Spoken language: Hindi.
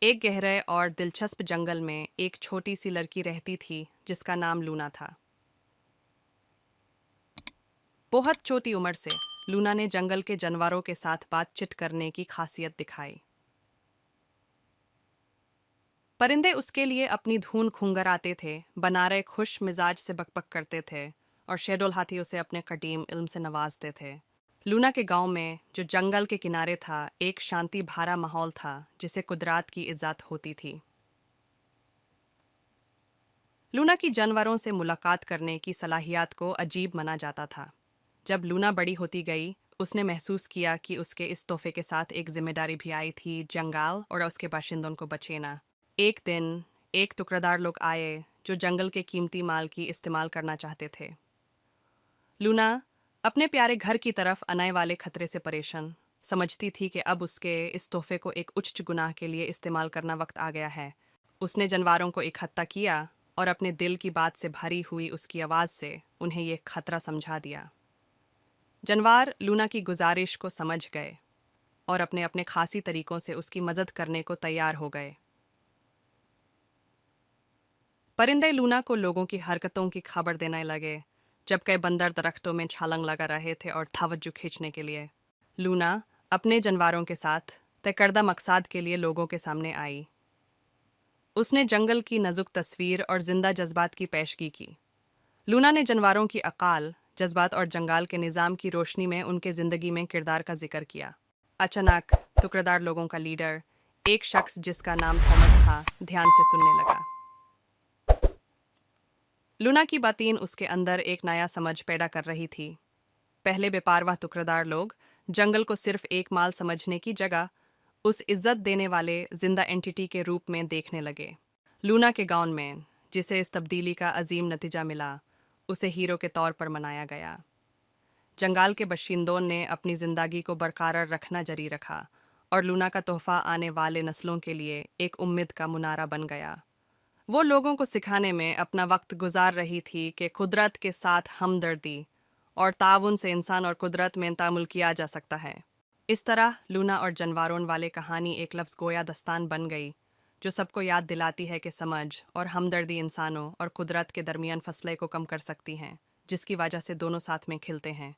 एक गहरे और दिलचस्प जंगल में एक छोटी सी लड़की रहती थी जिसका नाम लूना था। बहुत छोटी उम्र से लूना ने जंगल के जानवरों के साथ बातचीत करने की खासियत दिखाई। परिंदे उसके लिए अपनी धुन घुंघराते थे, बनारे खुश मिजाज से बकबक करते थे और शैडोल हाथी उसे अपने कदीम इल्म से नवाजते थे। लूना के गांव में, जो जंगल के किनारे था, एक शांति भरा माहौल था जिसे कुदरत की इज्जत होती थी। लूना की जानवरों से मुलाकात करने की सलाहियत को अजीब माना जाता था। जब लूना बड़ी होती गई, उसने महसूस किया कि उसके इस तोहफे के साथ एक जिम्मेदारी भी आई थी, जंगल और उसके बाशिंदों को बचाना। एक दिन एक टुकड़ेदार लोग आए जो जंगल के कीमती माल की इस्तेमाल करना चाहते थे। लूना अपने प्यारे घर की तरफ आने वाले खतरे से परेशान समझती थी कि अब उसके इस तोहफे को एक उच्च गुनाह के लिए इस्तेमाल करना वक्त आ गया है। उसने जानवरों को इकट्ठा किया और अपने दिल की बात से भरी हुई उसकी आवाज़ से उन्हें यह खतरा समझा दिया। जानवर लूना की गुजारिश को समझ गए और अपने अपने खासी तरीकों से उसकी मदद करने को तैयार हो गए। परिंदे लूना को लोगों की हरकतों की खबर देने लगे, जब कई बंदर दरख्तों में छलांग लगा रहे थे और तवज्जो खींचने के लिए। लूना अपने जानवरों के साथ तय करदा मकसद के लिए लोगों के सामने आई। उसने जंगल की नाजुक तस्वीर और जिंदा जज्बात की पेशगी की। लूना ने जानवरों की अकाल, जज्बात और जंगल के निज़ाम की रोशनी में उनके ज़िंदगी में किरदार का जिक्र किया। अचानक टुकड़ेदार लोगों का लीडर, एक शख्स जिसका नाम थॉमस था, ध्यान से सुनने लगा। लूना की बातें उसके अंदर एक नया समझ पैदा कर रही थी। पहले बेपारवाह टुकड़ेदार लोग जंगल को सिर्फ एक माल समझने की जगह उस इज्जत देने वाले जिंदा एंटिटी के रूप में देखने लगे। लूना के गांव में, जिसे इस तब्दीली का अजीम नतीजा मिला, उसे हीरो के तौर पर मनाया गया। जंगल के बाशिंदों ने अपनी जिंदगी को बरकरार रखना जारी रखा और लूना का तोहफा आने वाले नस्लों के लिए एक उम्मीद का मुनारा बन गया। वो लोगों को सिखाने में अपना वक्त गुजार रही थी कि कुदरत के साथ हमदर्दी और ताउन से इंसान और कुदरत में तामुल किया जा सकता है। इस तरह लूना और जानवरों वाले कहानी एक लफ्ज़ गोया दस्तान बन गई, जो सबको याद दिलाती है कि समझ और हमदर्दी इंसानों और कुदरत के दरमियान फसले को कम कर सकती हैं, जिसकी वजह से दोनों साथ में खिलते हैं।